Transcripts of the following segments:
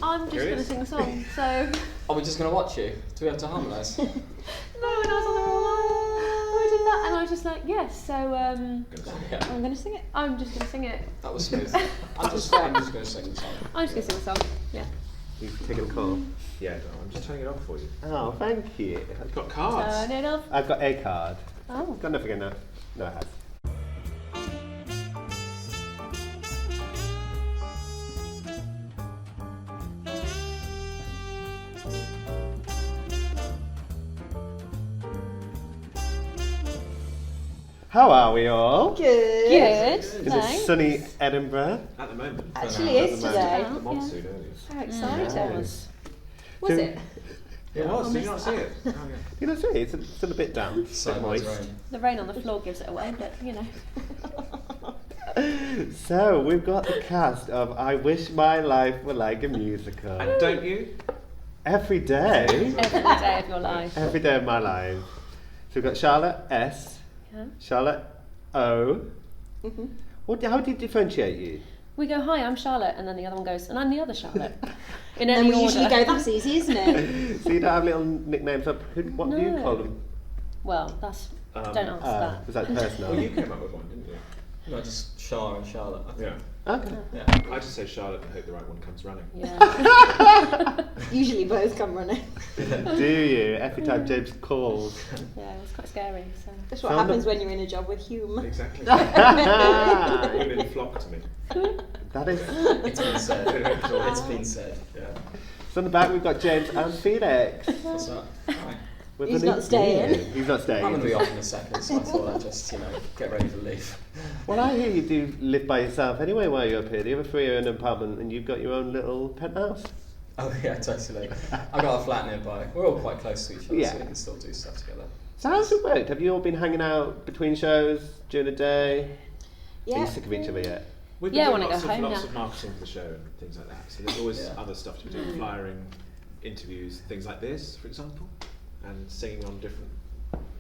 I'm just going to sing a song, so... Are we just going to watch you? Do we have to harmonise? No, and I was on the wrong line. I did that, and I was just like, yes, so... I'm going to sing it. I'm just going to sing it. That was smooth. I'm just going to sing the song. I'm just going to sing the song, yeah. You've taken a call. Yeah, I'm just turning it off for you. Oh, thank you. I've got cards. Turn it off. I've got a card. Oh. Got nothing in there. No, it has. How are we all? Good. Good, Is thanks. it sunny Edinburgh? At the moment. Actually is today. The monsoon earlier. How exciting. Nice. Was it? It was, did you not see it? Oh, yeah. You know, it's still a bit damp, a bit Sideways moist. rain. The rain on the floor gives it away, but, you know. So, we've got the cast of I Wish My Life Were Like a Musical. And don't you? Every day. Every day of your life. Every day of my life. So we've got Charlotte S, Yeah. Charlotte O. How do you differentiate you? We go, hi, I'm Charlotte, and then the other one goes, and I'm the other Charlotte. In And then any we usually order. go, that's easy, isn't it? So you don't have little nicknames up? What do you No. call them? Well, that's... don't answer that. Is that personal? Well, you came up with one, didn't you? No, just Char and Charlotte. I think. Yeah. Okay. Yeah. I just say Charlotte and hope the right one comes running. Yeah. Usually both come running. Do you? Every time James calls. Yeah, it was quite scary, so... That's what Found happens them. when you're in a job with Hume. Exactly. that Women flock to me. is... It's been said. It's been said. Yeah. So on the back we've got James and Felix. What's that? Hi. With He's the not new- staying. Yeah, he's not staying. I'm going to be off in a second, so I thought I'd just, get ready to leave. Well, I hear you do live by yourself anyway while you're up here. Do you have a free own apartment and you've got your own little penthouse? Oh yeah, totally. I've got a flat nearby. We're all quite close to each other, Yeah. so we can still do stuff together. So how's it worked? Have you all been hanging out between shows during the day? Are Yeah. you sick of each other yet? We've Yeah, I been wanna doing go home lots now. of marketing for the show and things like that. So there's always Yeah. other stuff to be doing, flyering, interviews, things like this, for example, and singing on different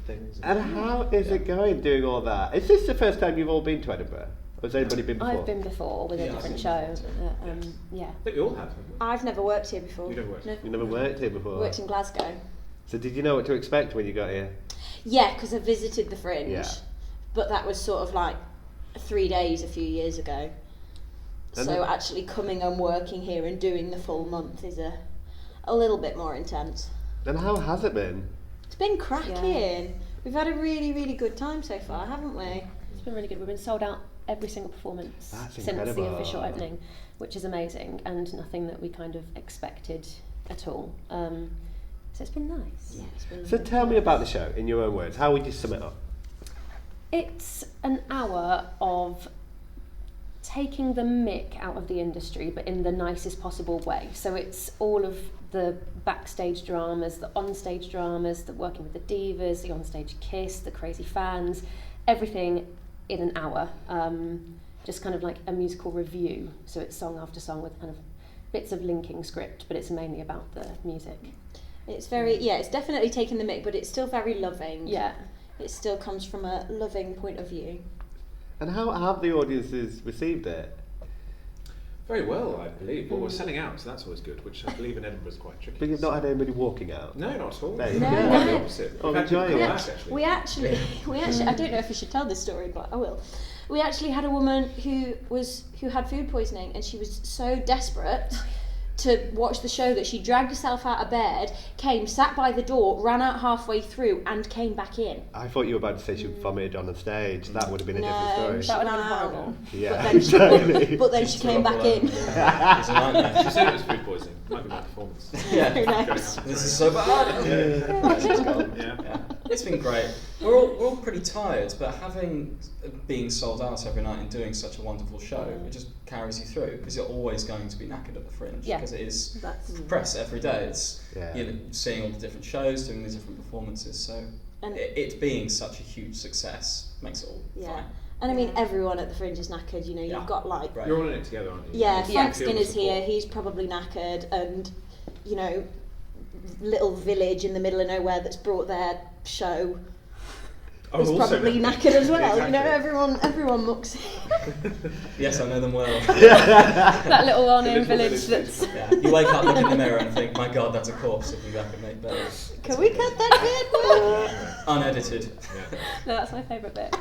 things. And how is it going doing all that? Is this the first time you've all been to Edinburgh? Or has anybody been before? I've been before with a Yeah, different I've show. been Yeah. I think we all have, haven't we? I've never worked here before. You never worked? No. You never worked here before? Worked in Glasgow. So did you know what to expect when you got here? Yeah, because I visited the Fringe. Yeah. But that was sort of like 3 days a few years ago. And So then- actually coming and working here and doing the full month is a little bit more intense. And how has it been? It's been cracking. Yeah. We've had a really, really good time so far, haven't we? It's been really good. We've been sold out every single performance That's since incredible. the official opening, which is amazing and nothing that we kind of expected at all. So it's been nice. Yeah, it's been So tell me about the show in your own words. How would you sum it up? It's an hour of taking the mick out of the industry, but in the nicest possible way. So it's all of the backstage dramas, the onstage dramas, the working with the divas, the onstage kiss, the crazy fans, everything in an hour. Just kind of like a musical review. So it's song after song with kind of bits of linking script, but it's mainly about the music. It's very, it's definitely taking the mick, but it's still very loving. Yeah. It still comes from a loving point of view. And how have the audiences received it? Very well, I believe. Well, we're selling out, so that's always good, which I believe in Edinburgh is quite tricky. But you've not had anybody walking out? No, not at all. There you go. Quite the opposite. Oh, We've had people enjoying come it. back, actually. We actually, I don't know if I should tell this story, but I will. We actually had a woman who had food poisoning, and she was so desperate to watch the show that she dragged herself out of bed, came, sat by the door, ran out halfway through, and came back in. I thought you were about to say she vomited on the stage. That would have been a No, different she story. That would have been ran horrible. Yeah, totally. But then she came back in. It's a nightmare. She said it was food poisoning. Might be my performance. Yeah. Who knows? This is so bad. Yeah. It's been great. We're all pretty tired, but being sold out every night and doing such a wonderful show, it just carries you through because you're always going to be knackered at the Fringe Yeah. because it is That's press every day. It's Yeah. seeing all the different shows, doing the different performances. So And- it being such a huge success makes it all Yeah. fine. And I mean, everyone at the Fringe is knackered. You know, Yeah. you've got like, Right. You're all in it together, aren't you? yeah, You Frank feel the Skinner's support. here. He's probably knackered, and you know, little village in the middle of nowhere that's brought their show. Oh, is also probably knackered as well. You know, Exactly. everyone mucks. Yes, I know them well. That little The on-in little village village. that's... Yeah. You wake up, look in the mirror and think, my God, that's a corpse looking back at me. But Can we cut that unedited. Yeah. No, that's my favourite bit.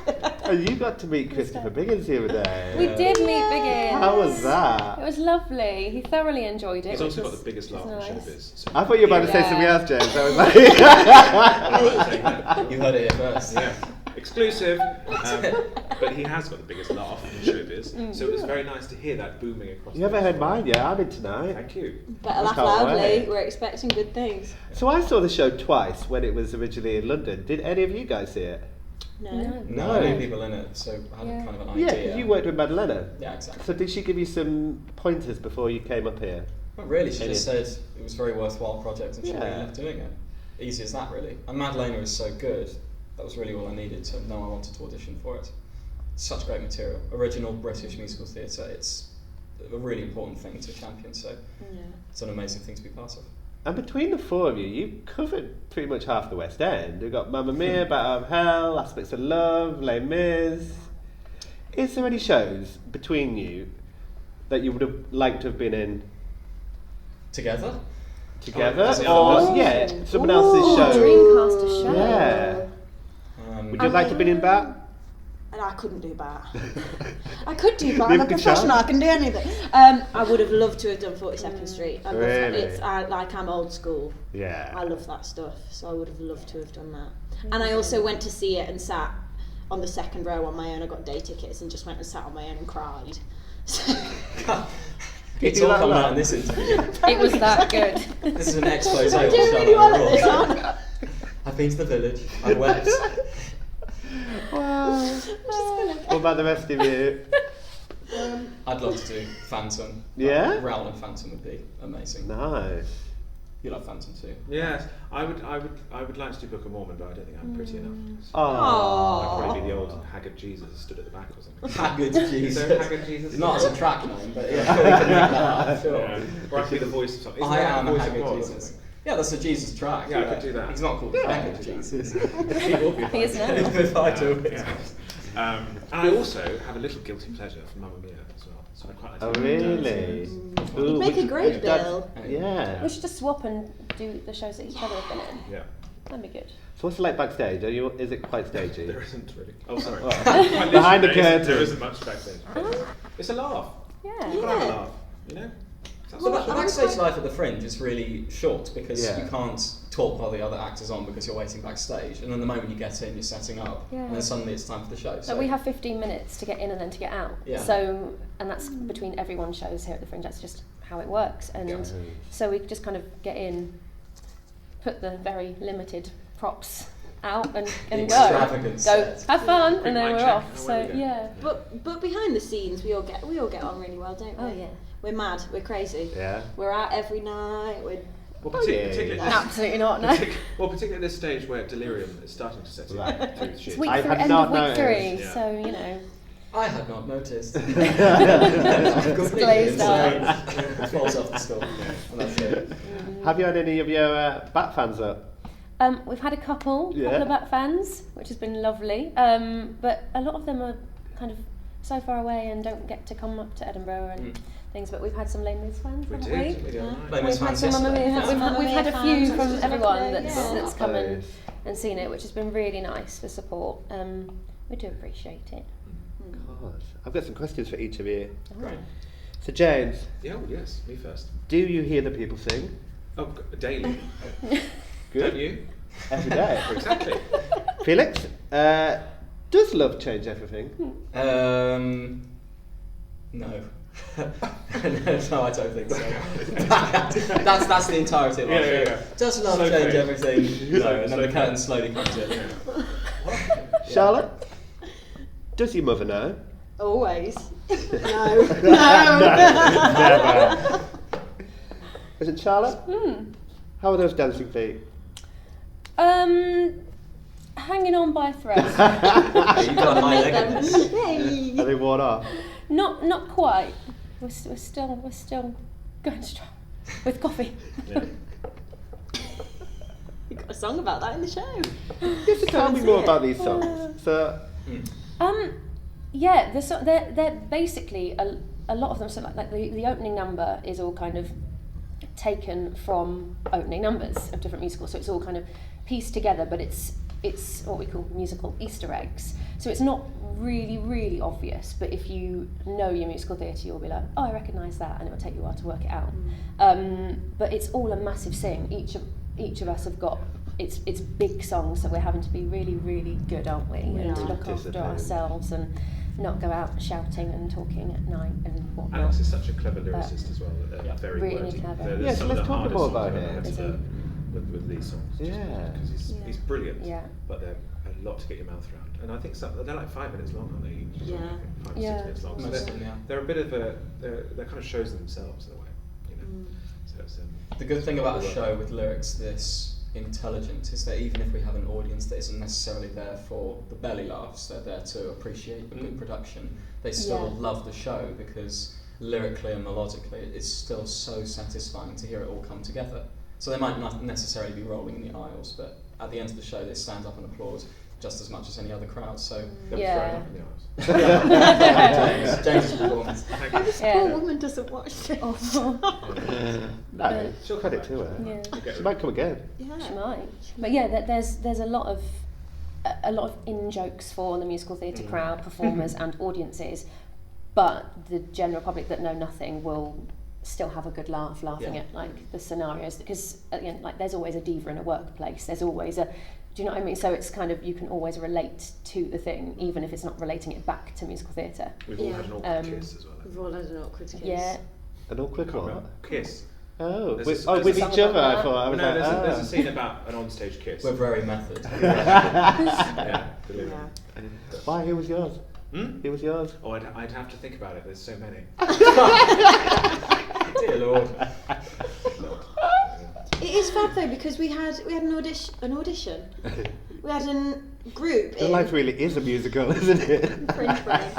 Oh, you got to meet Christopher Biggins the other day. We did meet Biggins. How was that? It was lovely. He thoroughly enjoyed it. He's which also got was- the biggest laugh in nice. showbiz. So I thought you were about to say Yeah. something else, James. I was like, I'm saying that. You heard it here first. Yeah, exclusive. But he has got the biggest laugh in showbiz, so it was very nice to hear that booming across. you haven't the heard mine yet. I'm in tonight. Thank you. Better I laugh can't loudly. wait. We're expecting good things. So I saw the show twice when it was originally in London. Did any of you guys see it? No. No. No, I knew people in it, so I had Yeah. kind of an Yeah, idea. because you worked with Madalena. Yeah, exactly. So did she give you some pointers before you came up here? Not really, she just Any- said it was a very worthwhile project and she really Yeah. loved doing it. Easy as that, really. And Madalena is so good, that was really all I needed to know I wanted to audition for it. Such great material. Original British musical theatre, it's a really important thing to champion, so Yeah. it's an amazing thing to be part of. And between the four of you, you covered pretty much half the West End. You've got Mamma Mia, Battle of Hell, Aspects of Love, Les Mis. Is there any shows between you that you would have liked to have been in Together? together? as the Or, others? yeah, someone else's show? Dreamcaster show. Yeah. Would you like to have been in Bat? And I couldn't do that. I could do that. I'm a Neither could professional. Charlotte. I can do anything. I would have loved to have done 42nd Street. I love that. Really? I'm old school. Yeah. I love that stuff. So I would have loved to have done that. And I also went to see it and sat on the second row on my own. I got day tickets and just went and sat on my own and cried. So It's do all that coming a lot? out in this interview. It was that good. This is an expose I'm of doing really well at this, Charlotte. aren't I? I've been to the village, I wept. Wow. What about the rest of you? I'd love to do Phantom. Yeah? Raoul and Phantom would be amazing. Nice. You love Phantom too. Yes, I would like to do Book of Mormon, but I don't think I'm pretty enough. So Oh. I'd probably be the old haggard Jesus stood at the back or something. Haggard Is Jesus. there a haggard Jesus? Not as a track name, but yeah, we can make that up, sure. Yeah. Or I could be the voice of something. Isn't I there am a voice of haggard God or Jesus. something? Yeah, that's a Jesus track. Yeah, I could do that. He's not called Haggard Jesus. He will be. He is now. If I do it. And I also have a little guilty pleasure for Mamma Mia as well. So I quite like Oh, to really? You'd make a great Bill. Yeah. We should just swap and do the shows that each other have been in. Yeah. That'd be good. So what's it like backstage? Is it quite stagey? There isn't really. Oh, sorry. Oh. Quite Behind the literally, there curtain. isn't much backstage. It's a laugh. Yeah. You've got to have a laugh, you know? That's Well, what the shows. backstage life at the Fringe is really short because Yeah. you can't talk while the other actor's on because you're waiting backstage, and then the moment you get in, you're setting up, Yeah. and then suddenly it's time for the show. So we have 15 minutes to get in and then to get out. Yeah. So, and that's between everyone's shows here at the Fringe. That's just how it works. And Yeah. so we just kind of get in, put the very limited props out and The go. extravagant Go, set. have fun, Quick and then mic we're check, off. and So away we go. yeah. But behind the scenes, we all get on really well, don't we? Oh yeah. We're mad. We're crazy. Yeah. We're out every night. We're Well, Oh, yeah, particularly, yeah. Absolutely not. No. particularly at this stage where delirium is starting to set in Right. through the shit. It's week I three, had end not of week noticed. 3, Yeah. so you know. I had not noticed. Glazed It falls off the store, and that's it. Have you had any of your Bat fans up? We've had a couple Yeah. of Bat fans, which has been lovely. But a lot of them are kind of so far away and don't get to come up to Edinburgh and things. But we've had some Les Mis fans, We haven't did. we? We did. Les Mis We've had fans some Mamma yesterday. Mia. Yeah. Mamma We've had a Mia few fans, from which is everyone lovely, that's yeah. that's come Nice. and seen it, which has been really nice for support. We do appreciate it. God. I've got some questions for each of you. Great. So James, Yeah, well, yes, me first. do you hear the people sing? Oh, daily. Good. Don't you? Every day. Exactly. Felix, does love change everything? No. No, I don't think so. that's the entirety of our Yeah, show. yeah, yeah. Does love Slow change fade. everything? No, and then Slow the curtain fade. slowly comes in. Charlotte, does your mother know? always. No. Never. Is it Charlotte? How are those dancing feet? Hanging on by a thread. You've got high leggedness. Are they worn off? Not quite. We're still going strong with coffee. Yeah. You've got a song about that in the show. Just tell me more about these songs. So, Yeah, they're basically a lot of them. So like the opening number is all kind of taken from opening numbers of different musicals. So it's all kind of pieced together, but it's what we call musical Easter eggs. So it's not really obvious, but if you know your musical theatre, you'll be like, oh, I recognise that, and it will take you a while to work it out. But it's all a massive sing. Each of us have got it's big songs, so we're having to be really good, aren't we? And to look after ourselves and not go out shouting and talking at night and whatnot. Alex is such a clever lyricist as well. They're very really wordy. clever. They're so some of let's the talk more hardest about songs I've ever had to him. learn with these songs. Because he's brilliant. Yeah. But they're a lot to get your mouth around. And I think they're like 5 minutes long, aren't they? Yeah. 5 or 6 minutes long. So they're a bit of they're kind of shows themselves in a way, you know. So it's, the good thing about a show with lyrics this intelligent is that even if we have an audience that isn't necessarily there for the belly laughs, they're there to appreciate a good production, they still love the show because lyrically and melodically it's still so satisfying to hear it all come together. So they might not necessarily be rolling in the aisles, but at the end of the show they stand up and applaud just as much as any other crowd. So they'll be throwing up in the aisles. James's performance. This poor woman doesn't watch it. no, she'll credit to her. Yeah. She might come again. Yeah. She might. But yeah, there's a lot of in jokes for the musical theatre crowd, performers and audiences, but the general public that know nothing will still have a good laugh laughing at like the scenarios, because again, like there's always a diva in a workplace, there's always a, do you know what I mean? So it's kind of, you can always relate to the thing even if it's not relating it back to musical theatre. We've all had an awkward kiss as well. We've all had an awkward kiss. Yeah. An awkward what? Kiss. Oh, There's with a each other. I thought I was there's a scene about an onstage kiss. We're very method. Brilliant. Why? Who was yours? Who was yours? Oh, I'd have to think about it. There's so many. Dear Lord. It is fab though, because we had an audition. We had a group. Your life really is a musical, isn't it? Fringe brain.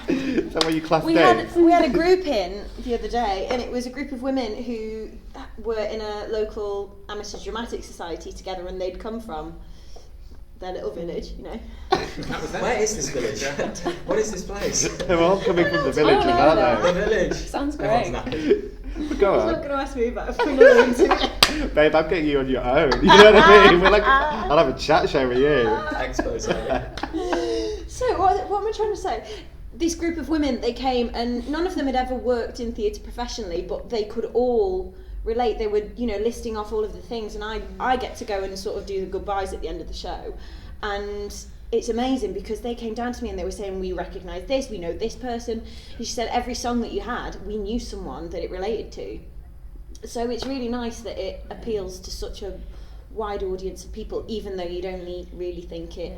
Is that what you class We had a group in the other day, and it was a group of women who were in a local amateur dramatic society together, and they'd come from their little village, you know. Where is this village? What is this place? They're all coming from the village, aren't The they? village. Sounds great. Everyone's nappy. Go He's on. not going to ask me about a Babe, I'm getting you on your own. You know what I mean? We're like, I'll have a chat show with you. Expose. So what am I trying to say? This group of women, they came, and none of them had ever worked in theatre professionally, but they could all relate. They were, you know, listing off all of the things, and I get to go and sort of do the goodbyes at the end of the show, and it's amazing because they came down to me and they were saying, we recognise this, we know this person. And she said every song that you had, we knew someone that it related to. So it's really nice that it appeals to such a wide audience of people, even though you'd only really think it. Yeah.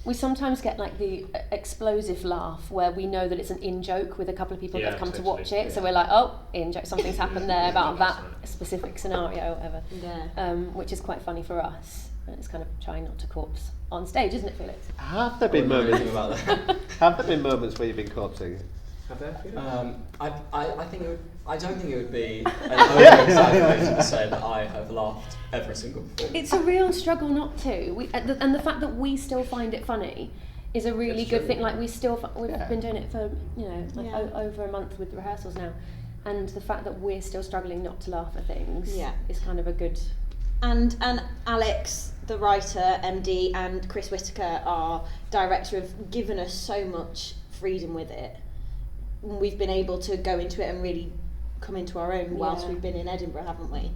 We sometimes get like the explosive laugh where we know that it's an in-joke with a couple of people that have come to watch it, so we're like, oh, in-joke, something's happened there about that specific scenario or whatever, which is quite funny for us. And it's kind of trying not to corpse on stage, isn't it, Felix? Have there been moments? About that. Have there been moments where you've been corpsing? Have there? I think it would. I don't think it would be an over-exaggeration to say that I have laughed every single performance. It's a real struggle not to. And the fact that we still find it funny is a really good thing. Like we've been doing it for over a month with rehearsals now, and the fact that we're still struggling not to laugh at things is kind of a good. And Alex, the writer, MD, and Chris Whitaker, our director, have given us so much freedom with it. We've been able to go into it and really come into our own whilst we've been in Edinburgh, haven't we?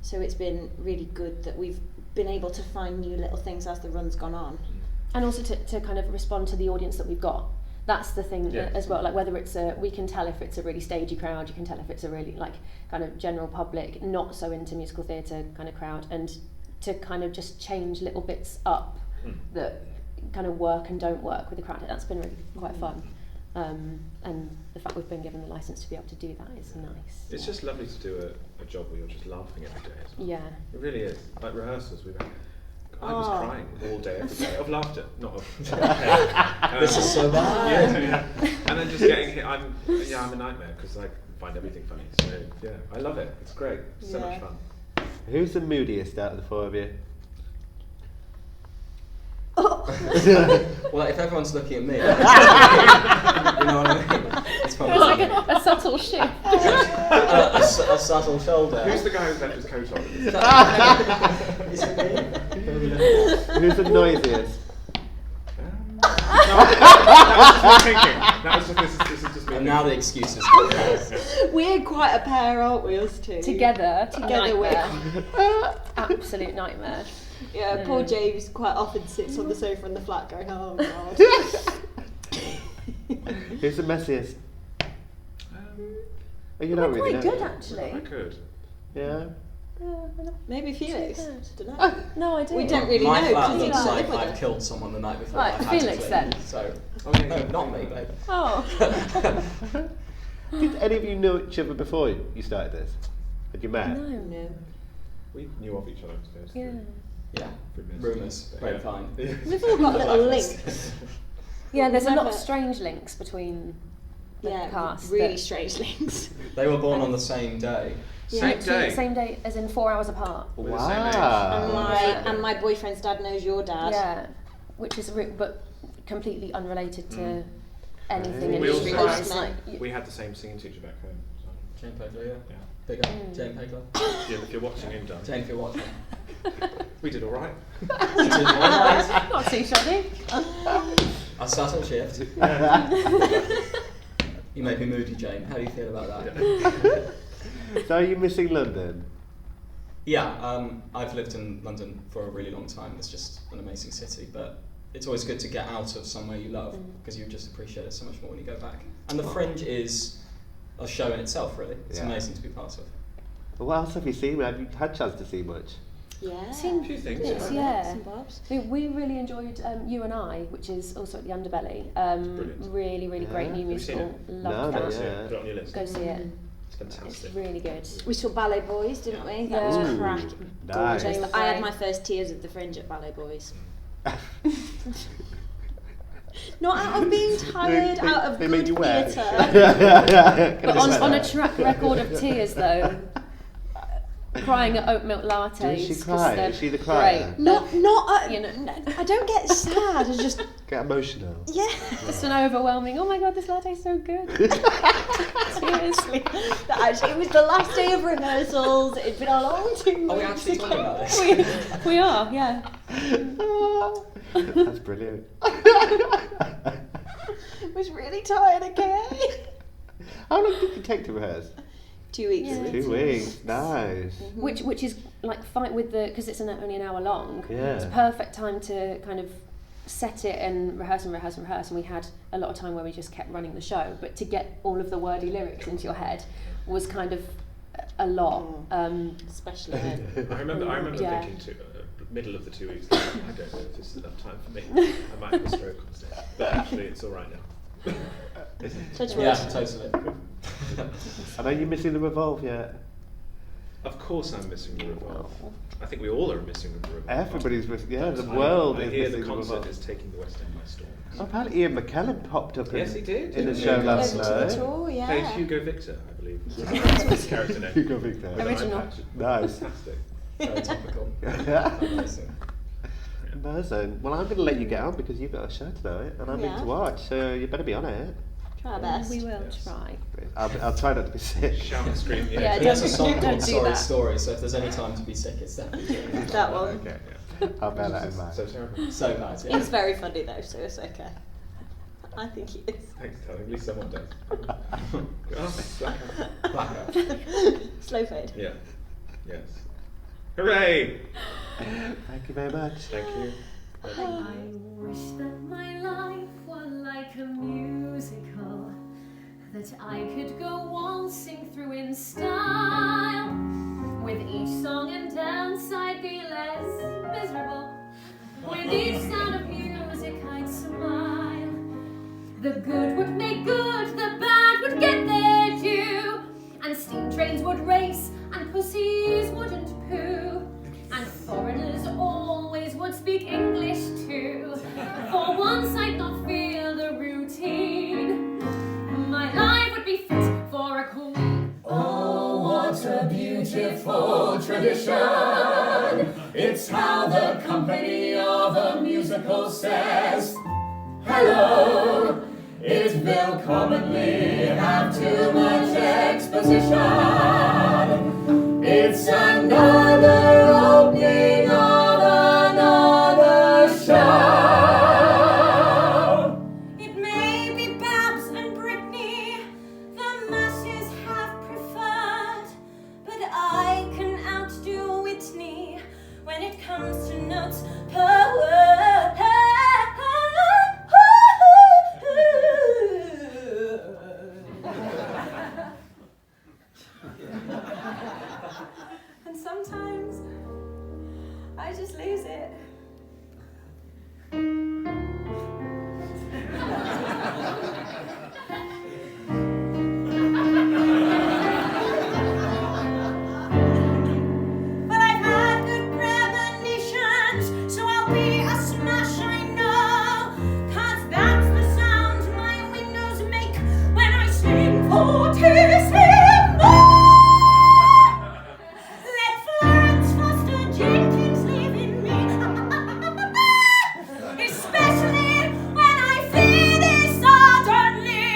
So it's been really good that we've been able to find new little things as the run's gone on. And also to kind of respond to the audience that we've got. That's the thing as well, like whether it's we can tell if it's a really stagey crowd, you can tell if it's a really like kind of general public, not so into musical theatre kind of crowd, and to kind of just change little bits up that kind of work and don't work with the crowd. That's been really quite fun. And the fact we've been given the licence to be able to do that is nice. It's just lovely to do a job where you're just laughing every day as well. Yeah. It really is. Like rehearsals, I was crying all day, every day, of laughter, not of... This is so bad. Yeah. And then just getting hit, I'm a nightmare, because I find everything funny. So, yeah, I love it. It's great. It's so much fun. Who's the moodiest out of the four of you? Well, if everyone's looking at me, you know what I mean? It's probably It's like a subtle shift. a subtle shoulder. Who's the guy who's left his coat on? Is it me? Who's the noisiest? That was just this is just me. And now the excuses. We're quite a pair, aren't we, us two? Together Nightmare. Absolute nightmare. Yeah, poor James quite often sits on the sofa in the flat going, oh god. Who's the messiest? Oh, you don't We're really quite know. good actually. I could. Yeah. Maybe Felix. Too bad. Don't know. No, I do. We don't really My know flat because he looks can't like live with I've us. killed someone the night before. Right, I had Felix to clean. then. So, Oh, yeah, no, yeah. not me, babe. Oh. Did any of you know each other before you started this? Had you met? No. We knew of each other, I suppose. Yeah. Yeah, Goodness. rumours, grapevine. We've all got little links. Yeah, there's a lot of Never- strange links between the Yeah, cast. really that- strange links. They were born on the same day. Same literally day. Same day, as in 4 hours apart. We're the same age. Wow. And my boyfriend's dad knows your dad. Yeah, which is but completely unrelated to anything We industry also- wise. Like, We had the same singing teacher back home. So. Jane Pegler, yeah. Yeah. Big up, Jane Pegler. Yeah, if you're watching him, Dan. Jane, if you're watching. We did all right. not too shabby. A subtle shift. You make me moody, Jane. How do you feel about that? So are you missing London? Yeah, I've lived in London for a really long time. It's just an amazing city, but it's always good to get out of somewhere you love because you just appreciate it so much more when you go back. And the Fringe is a show in itself, really. It's Yeah. amazing to be part of. Well, what else have you seen? Have you had a chance to see much? Yeah. Seen A few things. bits, Yeah. yeah. Bits and bobs. We really enjoyed You and I, which is also at the Underbelly. Brilliant. really, really great Yeah. new Have you seen musical. it? Loved No, that. no, See yeah. it. Put it on your list. Go see it. It's fantastic. It's really good. We saw Ballet Boys, didn't we? That was Yeah. cracking. Nice. Gorgeous. They were I had great. my first tears of the Fringe at Ballet Boys. Not out of being tired, out of they good made you wear. theatre. But on a track record of tears, though, crying at oat milk lattes. Does she 'cause cry? they're Is she the crier? great. Not, You know. I don't get sad. I just, Get emotional. yeah. Just an overwhelming, oh my god, this latte's so good. Seriously. Actually, it was the last day of rehearsals. It'd been a long 2 weeks. Are we actually talking about this? We are, yeah. That's brilliant. I was really tired again. How long did it take to rehearse? 2 weeks. Yeah. 2 weeks. Nice. Which is like fight with the, because it's only an hour long. Yeah. It's perfect time to kind of set it and rehearse. And we had a lot of time where we just kept running the show. But to get all of the wordy lyrics into your head was kind of a lot. Especially then. I remember Yeah. thinking middle of the 2 weeks, I don't know if this is enough time for me. I might have a stroke on stage. But actually, it's all right now. Touch Yeah, wood. totally. And are you missing the Revolve yet? Of course, I'm missing the Revolve. I think we all are missing the Revolve. Everybody's missing. Yeah, the I- world I is hear missing the the concert Revolve. is taking the West End by storm. Oh, apparently Ian McKellen popped up Yes, he did. in the didn't show he? last Over to the night. tour, yeah. Played Hugo Victor, I believe. That's his character name. Hugo Victor. With an eye Original. patch. Nice. Fantastic. Very topical. Amazing. Amazing. Well, I'm going to let you get on because you've got a show tonight and I'm in Yeah. to watch, so you better be on it. Try our best. We will Yes. try. I'll try not to be sick. Shout and scream. Yeah, He has a don't song do called Sorry that. Story, so if there's any time to be sick, it's definitely during that That time. one. Okay, yeah. I'll bear that in mind. So terrible. So bad, yeah. It's very funny though, so it's okay. I think it is. Thanks, Tony. At least someone does. Oh, Blackout. Slow fade. yeah. Yes. Hooray! Thank you very much. Thank you. I wish that my life were like a musical, that I could go waltzing through in style. With each song and dance I'd be less miserable. With each sound of music I'd smile. The good would make good, the bad would get their due, and steam trains would race and pussies wouldn't poo. And foreigners always would speak English too. For once I'd not feel the routine. My life would be fit for a queen. Oh, what what a beautiful tradition. It's how the company of a musical says hello. It will commonly have too much exposition. It's another opening of another show. It may be Babs and Brittany, the masses have preferred, but I can outdo Whitney when it comes to notes per word. And sometimes I just lose it. But I've had good premonitions, so I'll be a smash, I know. 'Cause that's the sound my windows make when I sing fortissimo. Let Florence Foster Jenkins live in me, especially when I finish suddenly.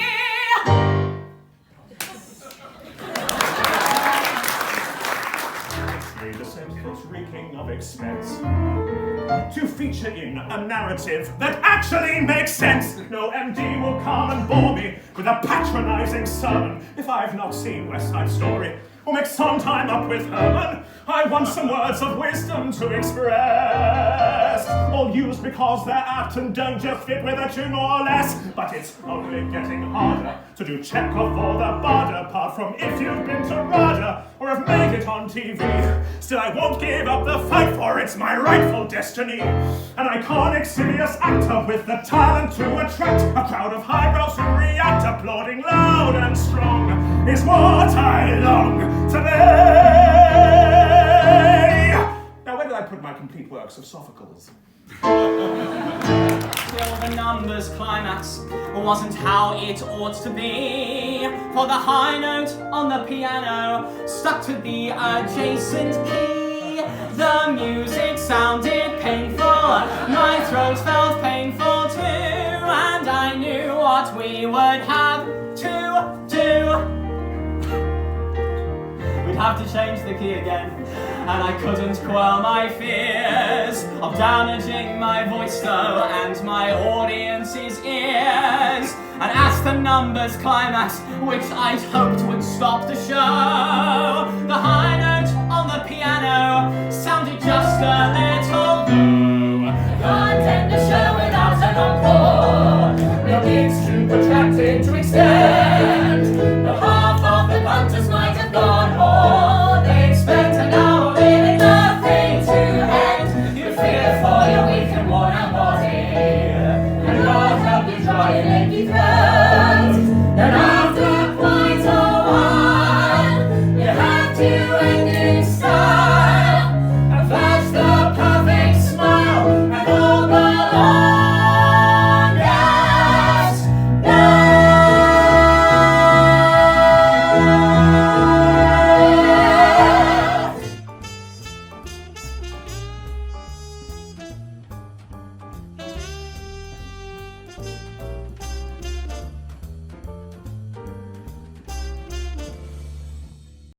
Made a sentence reeking of expense to feature in a narrative that actually makes sense. No MD will come and bore me with a patronizing sermon if I've not seen West Side Story or make some time up with Herman. I want some words of wisdom to express, all used because they're apt and don't just fit with a tune more or less. But it's only getting harder to do Chekhov or the Bard, apart from if you've been to RADA or have made it on TV. Still, I won't give up the fight, for it's my rightful destiny. An iconic, serious actor with the talent to attract a crowd of highbrows who react, applauding loud and strong, is what I long to be. Now, where did I put my complete works of Sophocles? Still, the numbers climax wasn't how it ought to be, for the high note on the piano stuck to the adjacent key. The music sounded painful, my throat felt painful too, and I knew what we would have to do. We'd have to change the key again, and I couldn't quell my fears of damaging my voice though and my audience's ears. And as the numbers climax, which I'd hoped would stop the show, the high note on the piano sounded just a little